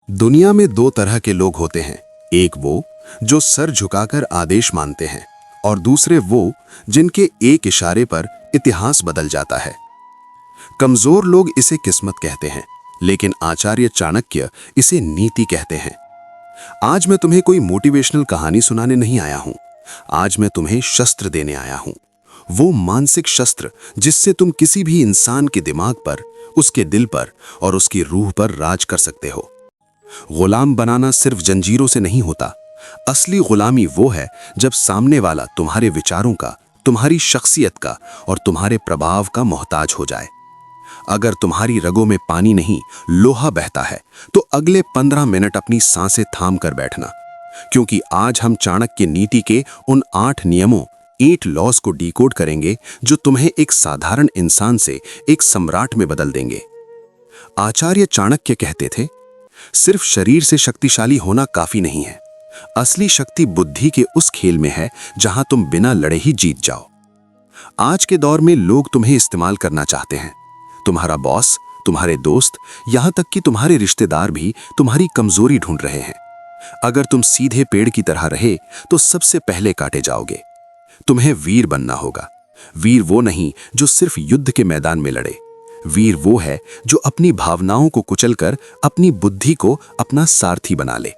दुनिया में दो तरह के लोग होते हैं। एक वो जो सर झुकाकर आदेश मानते हैं और दूसरे वो जिनके एक इशारे पर इतिहास बदल जाता है। कमजोर लोग इसे किस्मत कहते हैं, लेकिन आचार्य चाणक्य इसे नीति कहते हैं। आज मैं तुम्हें कोई मोटिवेशनल कहानी सुनाने नहीं आया हूं। आज मैं तुम्हें शस्त्र देने आया हूं, वो मानसिक शस्त्र जिससे तुम किसी भी इंसान के दिमाग पर, उसके दिल पर और उसकी रूह पर राज कर सकते हो। गुलाम बनाना सिर्फ जंजीरों से नहीं होता। असली गुलामी वो है जब सामने वाला तुम्हारे विचारों का, तुम्हारी शख्सियत का और तुम्हारे प्रभाव का मोहताज हो जाए। अगर तुम्हारी रगों में पानी नहीं, लोहा बहता है, तो अगले 15 मिनट अपनी सांसें थाम कर बैठना, क्योंकि आज हम चाणक्य नीति के उन 8 नियमों, 8 लॉज को डिकोड करेंगे जो तुम्हें एक साधारण इंसान से एक सम्राट में बदल देंगे। आचार्य चाणक्य कहते थे, सिर्फ शरीर से शक्तिशाली होना काफी नहीं है। असली शक्ति बुद्धि के उस खेल में है जहां तुम बिना लड़े ही जीत जाओ। आज के दौर में लोग तुम्हें इस्तेमाल करना चाहते हैं। तुम्हारा बॉस, तुम्हारे दोस्त, यहां तक कि तुम्हारे रिश्तेदार भी तुम्हारी कमजोरी ढूंढ रहे हैं। अगर तुम सीधे पेड़ की तरह रहे तो सबसे पहले काटे जाओगे। तुम्हें वीर बनना होगा। वीर वो नहीं जो सिर्फ युद्ध के मैदान में लड़े। वीर वो है जो अपनी भावनाओं को कुचलकर अपनी बुद्धि को अपना सारथी बना ले।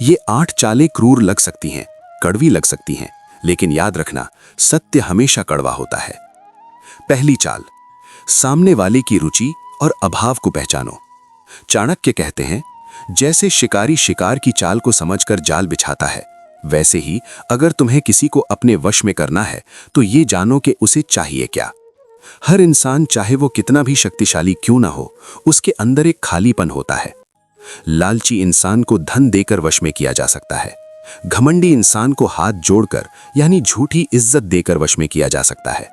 ये 8 चालें क्रूर लग सकती हैं, कड़वी लग सकती हैं, लेकिन याद रखना, सत्य हमेशा कड़वा होता है। पहली चाल, सामने वाले की रुचि और अभाव को पहचानो। चाणक्य कहते हैं, जैसे शिकारी शिकार की चाल को समझकर जाल बिछाता है, वैसे ही अगर तुम्हें किसी को अपने वश में करना है तो ये जानो कि उसे चाहिए क्या। हर इंसान, चाहे वो कितना भी शक्तिशाली क्यों ना हो, उसके अंदर एक खालीपन होता है। लालची इंसान को धन देकर वश में किया जा सकता है। घमंडी इंसान को हाथ जोड़कर यानी झूठी इज्जत देकर वश में किया जा सकता है।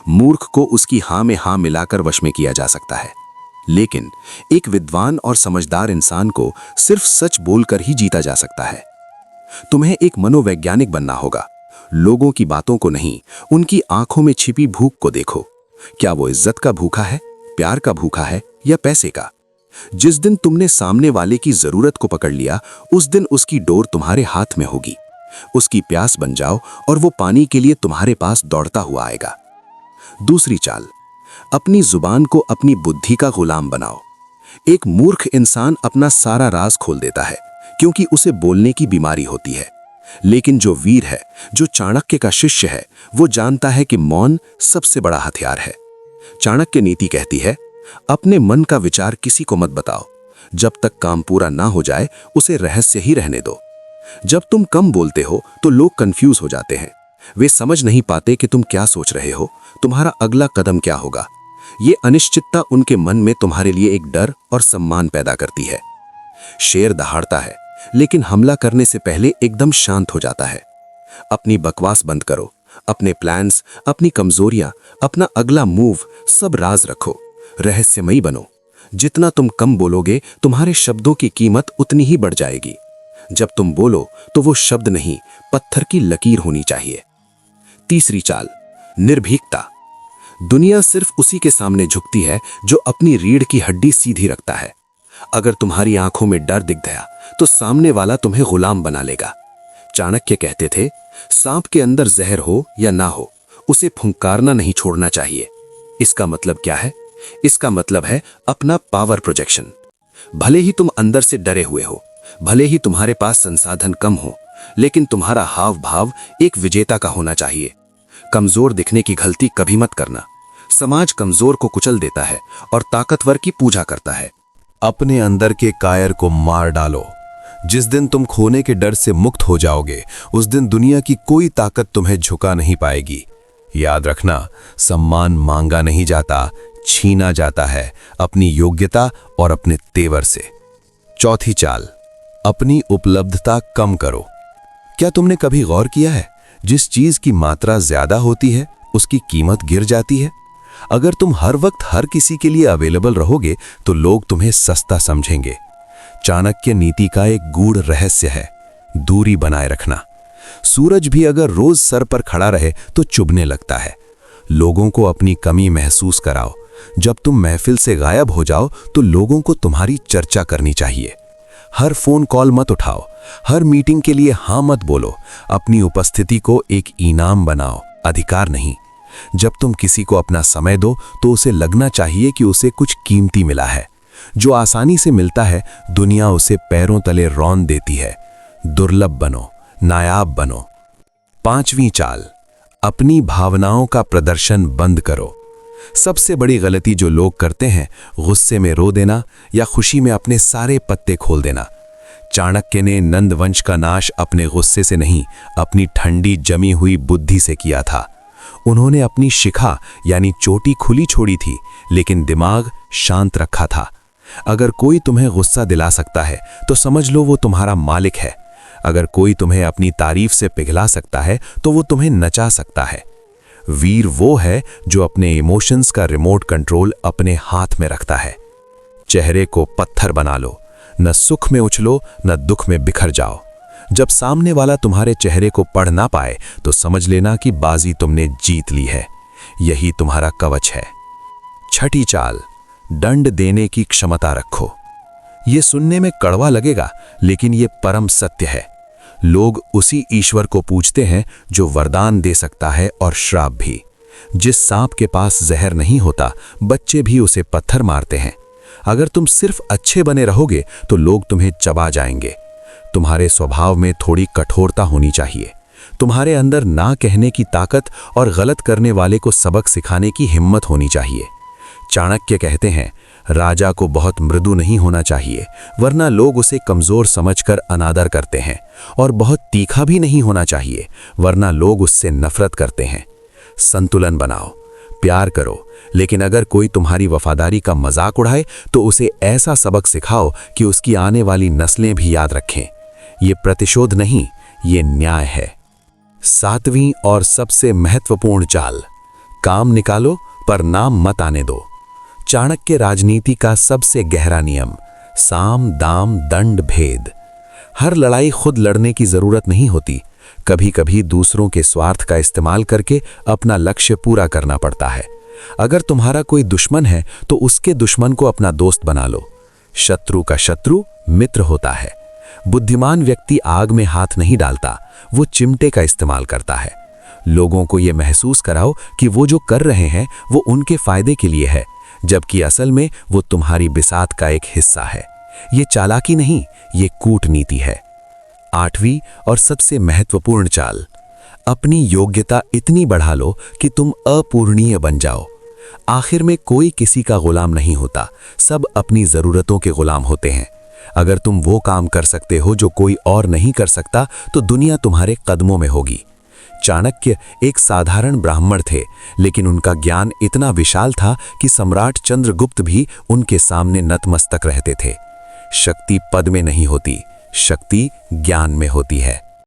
मूर्ख को उसकी हां में हां मिलाकर वश में किया जा सकता है। लेकिन एक विद्वान और समझदार इंसान को सिर्फ सच बोलकर ही जीता जा सकता है। तुम्हें एक मनोवैज्ञानिक बनना होगा। लोगों की बातों को नहीं, उनकी आंखों में छिपी भूख को देखो। क्या वो इज्जत का भूखा है, प्यार का भूखा है या पैसे का? जिस दिन तुमने सामने वाले की जरूरत को पकड़ लिया, उस दिन उसकी डोर तुम्हारे हाथ में होगी। उसकी प्यास बन जाओ और वो पानी के लिए तुम्हारे पास दौड़ता हुआ आएगा। दूसरी चाल, अपनी जुबान को अपनी बुद्धि का गुलाम बनाओ। एक मूर्ख इंसान अपना सारा राज खोल देता है क्योंकि उसे बोलने की बीमारी होती है। लेकिन जो वीर है, जो चाणक्य का शिष्य है, वो जानता है कि मौन सबसे बड़ा हथियार है। चाणक्य नीति कहती है, अपने मन का विचार किसी को मत बताओ। जब तक काम पूरा ना हो जाए उसे रहस्य ही रहने दो। जब तुम कम बोलते हो तो लोग कंफ्यूज हो जाते हैं। वे समझ नहीं पाते कि तुम क्या सोच रहे हो, तुम्हारा अगला कदम क्या होगा। ये अनिश्चितता उनके मन में तुम्हारे लिए एक डर और सम्मान पैदा करती है। शेर दहाड़ता है, लेकिन हमला करने से पहले एकदम शांत हो जाता है। अपनी बकवास बंद करो। अपने प्लान्स, अपनी कमजोरियां, अपना अगला मूव सब राज रखो। रहस्यमयी बनो। जितना तुम कम बोलोगे, तुम्हारे शब्दों की कीमत उतनी ही बढ़ जाएगी। जब तुम बोलो तो वो शब्द नहीं, पत्थर की लकीर होनी चाहिए। तीसरी चाल, निर्भीकता। दुनिया सिर्फ उसी के सामने झुकती है जो अपनी रीढ़ की हड्डी सीधी रखता है। अगर तुम्हारी आंखों में डर दिख गया तो सामने वाला तुम्हें गुलाम बना लेगा। चाणक्य कहते थे, सांप के अंदर जहर हो या ना हो, उसे फुंकारना नहीं छोड़ना चाहिए। इसका मतलब क्या है? इसका मतलब है अपना पावर प्रोजेक्शन। भले ही तुम अंदर से डरे हुए हो, भले ही तुम्हारे पास संसाधन कम हो, लेकिन तुम्हारा हाव भाव एक विजेता का होना चाहिए। कमजोर दिखने की गलती कभी मत करना। समाज कमजोर को कुचल देता है और ताकतवर की पूजा करता है। अपने अंदर के कायर को मार डालो। जिस दिन तुम खोने के डर से मुक्त हो जाओगे, उस दिन दुनिया की कोई ताकत तुम्हें झुका नहीं पाएगी। याद रखना, सम्मान मांगा नहीं जाता, छीना जाता है अपनी योग्यता और अपने तेवर से। चौथी चाल, अपनी उपलब्धता कम करो। क्या तुमने कभी गौर किया है, जिस चीज की मात्रा ज्यादा होती है उसकी कीमत गिर जाती है। अगर तुम हर वक्त हर किसी के लिए अवेलेबल रहोगे तो लोग तुम्हें सस्ता समझेंगे। चाणक्य नीति का एक गूढ़ रहस्य है, दूरी बनाए रखना। सूरज भी अगर रोज सर पर खड़ा रहे तो चुभने लगता है। लोगों को अपनी कमी महसूस कराओ। जब तुम महफिल से गायब हो जाओ तो लोगों को तुम्हारी चर्चा करनी चाहिए। हर फोन कॉल मत उठाओ, हर मीटिंग के लिए हाँ मत बोलो। अपनी उपस्थिति को एक इनाम बनाओ, अधिकार नहीं। जब तुम किसी को अपना समय दो तो उसे लगना चाहिए कि उसे कुछ कीमती मिला है। जो आसानी से मिलता है दुनिया उसे पैरों तले रौंद देती है। दुर्लभ बनो, नायाब बनो। 5वीं चाल, अपनी भावनाओं का प्रदर्शन बंद करो। सबसे बड़ी गलती जो लोग करते हैं, गुस्से में रो देना या खुशी में अपने सारे पत्ते खोल देना। चाणक्य ने नंद वंश का नाश अपने गुस्से से नहीं, अपनी ठंडी जमी हुई बुद्धि से किया था। उन्होंने अपनी शिखा यानी चोटी खुली छोड़ी थी, लेकिन दिमाग शांत रखा था। अगर कोई तुम्हें गुस्सा दिला सकता है तो समझ लो वो तुम्हारा मालिक है। अगर कोई तुम्हें अपनी तारीफ से पिघला सकता है तो वो तुम्हें नचा सकता है। वीर वो है जो अपने इमोशंस का रिमोट कंट्रोल अपने हाथ में रखता है। चेहरे को पत्थर बना लो, न सुख में उछलो न दुख में बिखर जाओ। जब सामने वाला तुम्हारे चेहरे को पढ़ ना पाए तो समझ लेना कि बाजी तुमने जीत ली है। यही तुम्हारा कवच है। 6ठी चाल, दंड देने की क्षमता रखो। ये सुनने में कड़वा लगेगा, लेकिन ये परम सत्य है। लोग उसी ईश्वर को पूजते हैं जो वरदान दे सकता है और श्राप भी। जिस सांप के पास जहर नहीं होता, बच्चे भी उसे पत्थर मारते हैं। अगर तुम सिर्फ अच्छे बने रहोगे तो लोग तुम्हें चबा जाएंगे। तुम्हारे स्वभाव में थोड़ी कठोरता होनी चाहिए। तुम्हारे अंदर ना कहने की ताकत और गलत करने वाले को सबक सिखाने की हिम्मत होनी चाहिए। चाणक्य कहते हैं, राजा को बहुत मृदु नहीं होना चाहिए, वरना लोग उसे कमजोर समझकर अनादर करते हैं, और बहुत तीखा भी नहीं होना चाहिए, वरना लोग उससे नफरत करते हैं। संतुलन बनाओ, प्यार करो, लेकिन अगर कोई तुम्हारी वफादारी का मजाक उड़ाए तो उसे ऐसा सबक सिखाओ कि उसकी आने वाली नस्लें भी याद रखें। ये प्रतिशोध नहीं, ये न्याय है। 7वीं और सबसे महत्वपूर्ण चाल, काम निकालो पर नाम मत आने दो। चाणक्य राजनीति का सबसे गहरा नियम, साम दाम दंड भेद। हर लड़ाई खुद लड़ने की जरूरत नहीं होती। कभी कभी दूसरों के स्वार्थ का इस्तेमाल करके अपना लक्ष्य पूरा करना पड़ता है। अगर तुम्हारा कोई दुश्मन है तो उसके दुश्मन को अपना दोस्त बना लो। शत्रु का शत्रु मित्र होता है। बुद्धिमान व्यक्ति आग में हाथ नहीं डालता, वो चिमटे का इस्तेमाल करता है। लोगों को ये महसूस कराओ कि वो जो कर रहे हैं वो उनके फायदे के लिए है, जबकि असल में वो तुम्हारी बिसात का एक हिस्सा है। ये चालाकी नहीं, ये कूटनीति है। 8वीं और सबसे महत्वपूर्ण चाल, अपनी योग्यता इतनी बढ़ा लो कि तुम अपूर्णीय बन जाओ। आखिर में कोई किसी का गुलाम नहीं होता, सब अपनी जरूरतों के गुलाम होते हैं। अगर तुम वो काम कर सकते हो जो कोई और नहीं कर सकता तो दुनिया तुम्हारे कदमों में होगी। चाणक्य एक साधारण ब्राह्मण थे, लेकिन उनका ज्ञान इतना विशाल था कि सम्राट चंद्रगुप्त भी उनके सामने नतमस्तक रहते थे। शक्ति पद में नहीं होती, शक्ति ज्ञान में होती है।